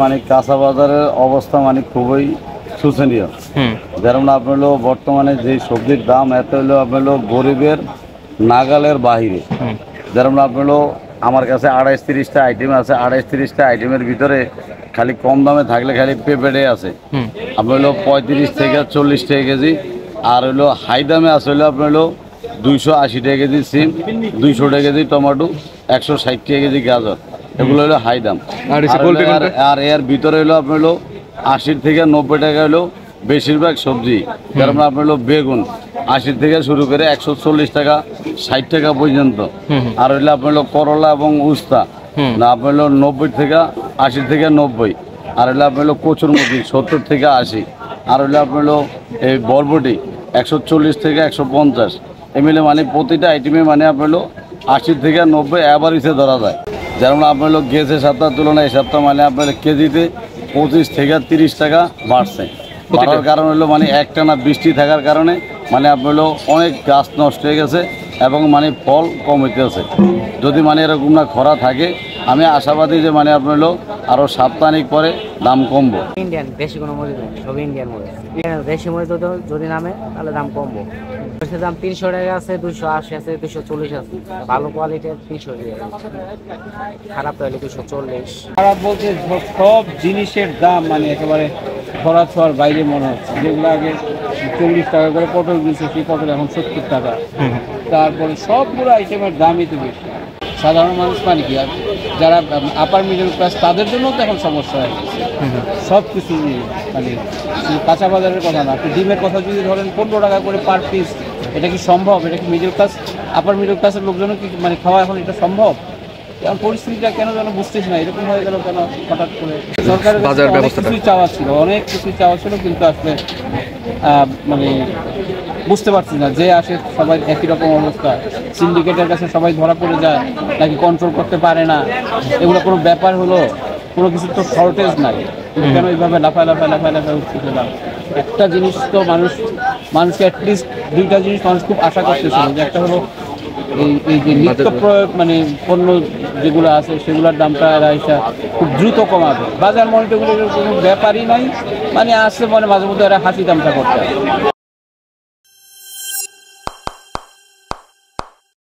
মানে কাঁচা বাজারের অবস্থা মানে খুবই শোচনীয়। যেমন আপনার বর্তমানে যে সবজির দাম এত হলো আপনার গরিবের নাগালের বাহিরে। যেমন আপনার আমার কাছে 28-30টা আইটেম আছে, 28-30টা আইটেমের ভিতরে খালি কম দামে থাকলে খালি পেঁপেটে আছে আপনার 35 থেকে 40 টাকা কেজি, আর হলো হাই দামে আছে হলো আপনার 280 টাকা কেজি সিম, 200 টাকা কেজি টমেটো, 160 টাকা কেজি গাজর। এগুলো হলো হাই দাম। আর এর ভিতরে হলো আপনার 80 থেকে 90 টাকা হলো বেশিরভাগ সবজি। যেমন আপনার বেগুন 80 থেকে শুরু করে 140 টাকা 60 টাকা পর্যন্ত। আর হইলো আপনার করলা এবং উস্তা না আপনার 90 থেকে 80 থেকে 90। আর হইলো আপনার কচুরমুখী 70 থেকে 80। আর হইলো আপনার এই বরবটি 140 থেকে 150। এমএলএ মানে প্রতিটা আইটেমে মানে আপনার 80 থেকে 90 অ্যাভারেজে ধরা যায়। যেমন আপনার গেছে সপ্তাহ তুলনায় এই সপ্তাহ মানে আপনার কেজিতে 25 থেকে 30 টাকা বাড়ছে। বাড়ার কারণ হলো মানে একটানা বৃষ্টি থাকার কারণে মানে আপনার অনেক গাছ নষ্ট হয়ে গেছে এবং মানে ফল কম হইতেছে। যদি মানে এরকম না খরা থাকে, আমি আশাবাদী যে মানে আপনার আরও সাপ্তাহিক পরে দাম কমবো। ইন্ডিয়ান দেশি কোনো মরিচ নেই, সব ইন্ডিয়ান মরিচ। দেশি মরিচ যদি নামে তাহলে দাম কমবো। মরিচের দাম 300 টাকা আছে, 280 আছে, 240 আছে। ভালো কোয়ালিটির 300 টাকা, খারাপ হলে 240। খারাপ বলতে সব জিনিসের দাম মানে একেবারে ধরা ছোঁয়ার বাইরে মনে হচ্ছে। যেগুলো আগে 40 টাকা করে পটল দিচ্ছে, সেই পটল এখন 70 টাকা। তারপরে সবগুলো আইটেমের দামই তো বেশি। সাধারণ মানুষ মানে কি, আর যারা আপার মিডল ক্লাস তাদের জন্য তো এখন সমস্যা হয়ে গেছে। সব কিছু মানে কাঁচা বাজারের কথা না, আপনি ডিমের কথা যদি ধরেন 15 টাকা করে পার পিস, এটা কি সম্ভব? এটা কি মিডল ক্লাস, আপার মিডল ক্লাসের লোকজনও কি মানে খাওয়া এখন এটা সম্ভব? কারণ পরিস্থিতিটা কেন যেন বুঝতেছি না, এরকম হয়ে গেল কেন হঠাৎ করে। সরকারের অনেক কিছুই চাওয়া ছিল, কিন্তু আসলে মানে বুঝতে পারছি না যে আসে সবাই একই রকম অবস্থা। সিন্ডিকেটের কাছে সবাই ধরা পড়ে যায়, নাকি কন্ট্রোল করতে পারে না, এগুলো কোনো ব্যাপার হলো? কোনো কিছুর তো শর্টেজ নাই, কেন এইভাবে লাফায় উঠতে পেলাম? একটা জিনিস তো মানুষকে অ্যাটলিস্ট 2টা জিনিস মানুষ খুব আশা করতেছিল, যে একটা হলো এই যে নিত্য প্রয়োগ মানে পণ্য যেগুলো আছে সেগুলোর দামটা এরা খুব দ্রুত কমাবে। বাজার মনিটরগুলোর কোনো ব্যাপারই নাই, মানে আসছে মানে মাঝে মধ্যে এরা হাসি দামটা করতে হয়।